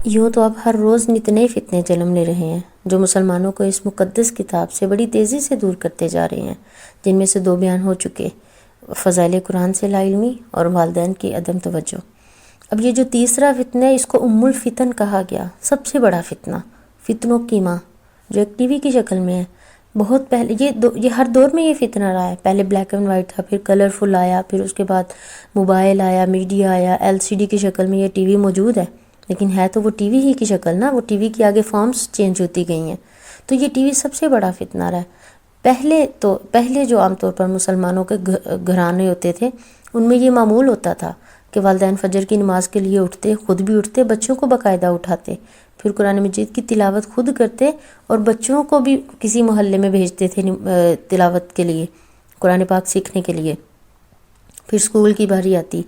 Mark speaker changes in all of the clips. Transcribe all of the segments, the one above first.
Speaker 1: یوں تو اب ہر روز نت نئے فتنے جنم لے رہے ہیں جو مسلمانوں کو اس مقدس کتاب سے بڑی تیزی سے دور کرتے جا رہے ہیں، جن میں سے دو بیان ہو چکے: فضائل قرآن سے لا علمی اور والدین کی عدم توجہ۔ اب یہ جو تیسرا فتنہ ہے، اس کو ام الفتن کہا گیا، سب سے بڑا فتنہ، فتنوں کی ماں، جو ایک ٹی وی کی شکل میں ہے۔ بہت پہلے یہ ہر دور میں یہ فتنہ رہا ہے۔ پہلے بلیک اینڈ وائٹ تھا، پھر کلرفل آیا، پھر اس کے بعد موبائل آیا، میڈیا آیا، LCD کی شکل میں یہ ٹی وی موجود ہے، لیکن ہے تو وہ ٹی وی ہی کی شکل نا، وہ ٹی وی کی آگے فارمز چینج ہوتی گئی ہیں۔ تو یہ ٹی وی سب سے بڑا فتنہ رہا ہے۔ پہلے جو عام طور پر مسلمانوں کے گھرانے ہوتے تھے، ان میں یہ معمول ہوتا تھا کہ والدین فجر کی نماز کے لیے اٹھتے، خود بھی اٹھتے، بچوں کو باقاعدہ اٹھاتے، پھر قرآن مجید کی تلاوت خود کرتے اور بچوں کو بھی کسی محلے میں بھیجتے تھے تلاوت کے لیے، قرآن پاک سیکھنے کے لیے۔ پھر اسکول کی باری آتی،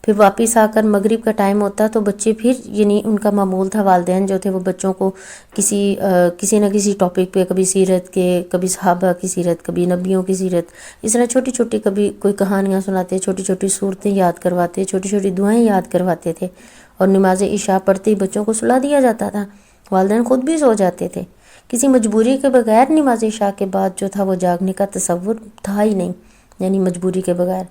Speaker 1: پھر واپس آ کر مغرب کا ٹائم ہوتا تو بچے پھر ان کا معمول تھا، والدین جو تھے وہ بچوں کو کسی نہ کسی ٹاپک پہ، کبھی سیرت کے، کبھی صحابہ کی سیرت، کبھی نبیوں کی سیرت، اس طرح چھوٹی چھوٹی، کبھی کوئی کہانیاں سناتے، چھوٹی چھوٹی صورتیں یاد کرواتے، چھوٹی چھوٹی دعائیں یاد کرواتے تھے، اور نماز عشاء پڑھتے ہی بچوں کو سلا دیا جاتا تھا، والدین خود بھی سو جاتے تھے۔ کسی مجبوری کے بغیر نماز عشاء کے بعد جو تھا وہ جاگنے کا تصور تھا ہی نہیں، یعنی مجبوری کے بغیر۔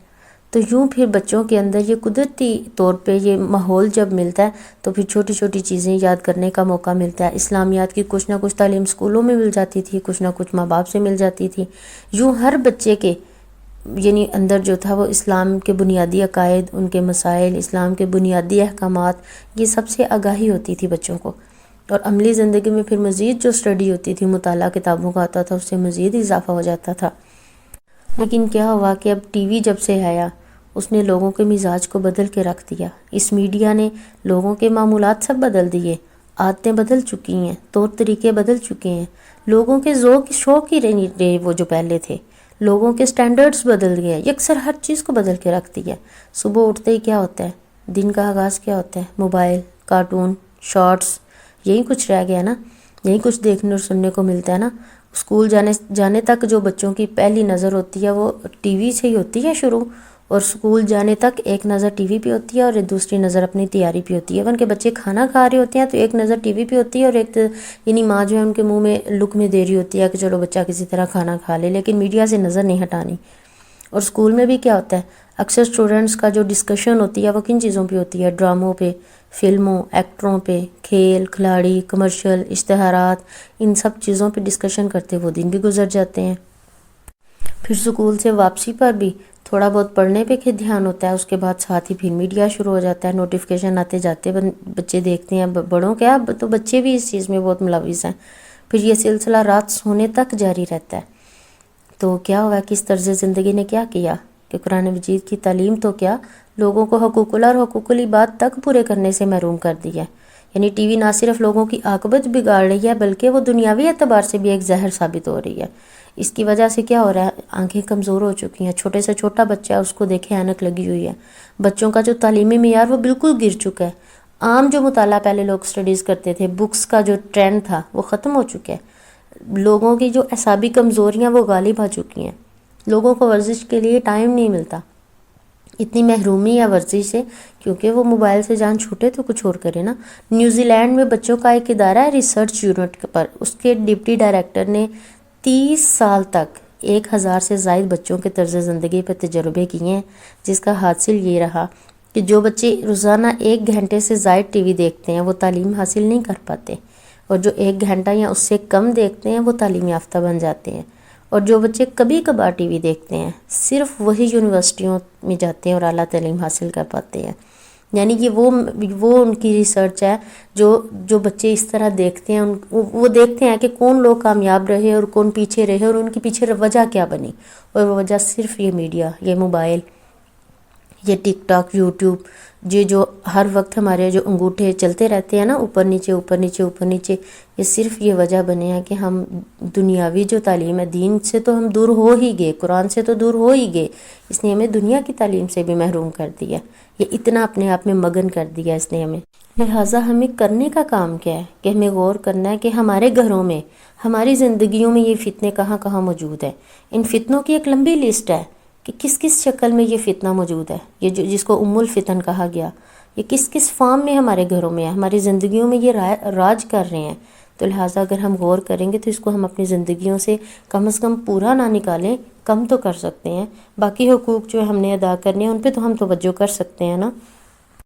Speaker 1: تو یوں پھر بچوں کے اندر یہ قدرتی طور پہ یہ ماحول جب ملتا ہے تو پھر چھوٹی چھوٹی چیزیں یاد کرنے کا موقع ملتا ہے۔ اسلامیات کی کچھ نہ کچھ تعلیم اسکولوں میں مل جاتی تھی، کچھ نہ کچھ ماں باپ سے مل جاتی تھی۔ یوں ہر بچے کے اندر جو تھا وہ اسلام کے بنیادی عقائد، ان کے مسائل، اسلام کے بنیادی احکامات، یہ سب سے آگاہی ہوتی تھی بچوں کو۔ اور عملی زندگی میں پھر مزید جو اسٹڈی ہوتی تھی، مطالعہ کتابوں کا آتا تھا، اس سے مزید اضافہ ہو جاتا تھا۔ لیکن کیا ہوا کہ اب ٹی وی جب سے آیا، اس نے لوگوں کے مزاج کو بدل کے رکھ دیا۔ اس میڈیا نے لوگوں کے معمولات سب بدل دیے، عادتیں بدل چکی ہیں، طور طریقے بدل چکے ہیں، لوگوں کے ذوق شوق ہی نہیں رہے وہ جو پہلے تھے، لوگوں کے سٹینڈرڈز بدل گئے، یکسر ہر چیز کو بدل کے رکھ دیا۔ صبح اٹھتے ہی کیا ہوتا ہے، دن کا آغاز کیا ہوتا ہے، موبائل، کارٹون، شارٹس، یہی کچھ رہ گیا نا، یہی کچھ دیکھنے اور سننے کو ملتا ہے نا۔ اسکول جانے تک جو بچوں کی پہلی نظر ہوتی ہے وہ ٹی وی سے ہی ہوتی ہے شروع، اور اسکول جانے تک ایک نظر ٹی وی پہ ہوتی ہے اور دوسری نظر اپنی تیاری پہ ہوتی ہے۔ ایون کہ بچے کھانا کھا رہے ہوتے ہیں تو ایک نظر ٹی وی پہ ہوتی ہے، اور ایک ماں جو ہے ان کے منہ میں لقمے دے رہی ہوتی ہے کہ چلو بچہ کسی طرح کھانا کھا لے، لیکن میڈیا سے نظر نہیں ہٹانی۔ اور اسکول میں بھی کیا ہوتا ہے، اکثر اسٹوڈنٹس کا جو ڈسکشن ہوتی ہے وہ کن چیزوں پہ ہوتی ہے، ڈراموں پہ، فلموں، ایکٹروں پہ، کھیل کھلاڑی، کمرشل، اشتہارات، ان سب چیزوں پہ ڈسکشن کرتے وہ دن بھی گزر جاتے ہیں۔ پھر اسکول سے واپسی پر بھی تھوڑا بہت پڑھنے پہ دھیان ہوتا ہے، اس کے بعد ساتھ ہی پھر میڈیا شروع ہو جاتا ہے، نوٹیفیکیشن آتے جاتے بچے دیکھتے ہیں، بڑوں کیا تو بچے بھی اس چیز میں بہت ملوث ہیں۔ پھر یہ سلسلہ رات سونے تک جاری رہتا ہے۔ تو کیا ہوا کہ اس طرز زندگی نے کیا کیا کہ قرآن مجید کی تعلیم تو کیا، لوگوں کو حقوق اللہ اور حقوق العباد تک پورے کرنے سے محروم کر دیا ہے۔ یعنی ٹی وی نہ صرف لوگوں کی عاقبت بگاڑ رہی ہے، بلکہ وہ دنیاوی اعتبار سے بھی ایک زہر ثابت ہو رہی ہے۔ اس کی وجہ سے کیا ہو رہا ہے، آنکھیں کمزور ہو چکی ہیں، چھوٹے سے چھوٹا بچہ ہے اس کو دیکھے اینک لگی ہوئی ہے، بچوں کا جو تعلیمی معیار وہ بالکل گر چکا ہے۔ عام جو مطالعہ پہلے لوگ اسٹڈیز کرتے تھے، بکس کا جو ٹرینڈ تھا وہ ختم ہو چکا ہے۔ لوگوں کی جو اعصابی کمزوریاں وہ غالب آ چکی ہیں، لوگوں کو ورزش کے لیے ٹائم نہیں ملتا، اتنی محرومی ہے ورزش سے، کیونکہ وہ موبائل سے جان چھوٹے تو کچھ اور کرے نا۔ نیوزی لینڈ میں بچوں کا ایک ادارہ ہے ریسرچ یونٹ پر، اس کے ڈپٹی ڈائریکٹر نے 30 سال تک 1000 سے زائد بچوں کے طرز زندگی پر تجربے کیے ہیں، جس کا حاصل یہ رہا کہ جو بچے روزانہ 1 گھنٹے سے زائد ٹی وی دیکھتے ہیں وہ تعلیم حاصل نہیں کر پاتے، اور جو 1 گھنٹہ یا اس سے کم دیکھتے ہیں وہ تعلیم یافتہ بن جاتے ہیں، اور جو بچے کبھی کبھار ٹی وی دیکھتے ہیں صرف وہی یونیورسٹیوں میں جاتے ہیں اور اعلیٰ تعلیم حاصل کر پاتے ہیں۔ یعنی یہ وہ ان کی ریسرچ ہے، جو بچے اس طرح دیکھتے ہیں، وہ دیکھتے ہیں کہ کون لوگ کامیاب رہے اور کون پیچھے رہے، اور ان کی پیچھے وجہ کیا بنی، اور وہ وجہ صرف یہ میڈیا، یہ موبائل، یہ ٹک ٹاک، یوٹیوب، جو ہر وقت ہمارے جو انگوٹھے چلتے رہتے ہیں نا، اوپر نیچے اوپر نیچے اوپر نیچے، یہ صرف یہ وجہ بنے ہیں کہ ہم دنیاوی جو تعلیم ہے، دین سے تو ہم دور ہو ہی گئے، قرآن سے تو دور ہو ہی گئے، اس نے ہمیں دنیا کی تعلیم سے بھی محروم کر دیا، یہ اتنا اپنے آپ میں مگن کر دیا اس نے ہمیں۔ لہٰذا ہمیں کرنے کا کام کیا ہے کہ ہمیں غور کرنا ہے کہ ہمارے گھروں میں، ہماری زندگیوں میں یہ فتنے کہاں کہاں موجود ہیں۔ ان فتنوں کی ایک لمبی لسٹ ہے کہ کس کس شکل میں یہ فتنہ موجود ہے، یہ جس کو ام الفتن کہا گیا۔ یہ کس کس فارم میں ہمارے گھروں میں ہے، ہماری زندگیوں میں یہ راج کر رہے ہیں. تو لہٰذا اگر ہم غور کریں گے تو اس کو ہم اپنی زندگیوں سے کم از کم پورا نہ نکالیں، کم تو کر سکتے ہیں. باقی حقوق جو ہم نے ادا کرنے ہیں ان پہ تو ہم توجہ کر سکتے ہیں نا.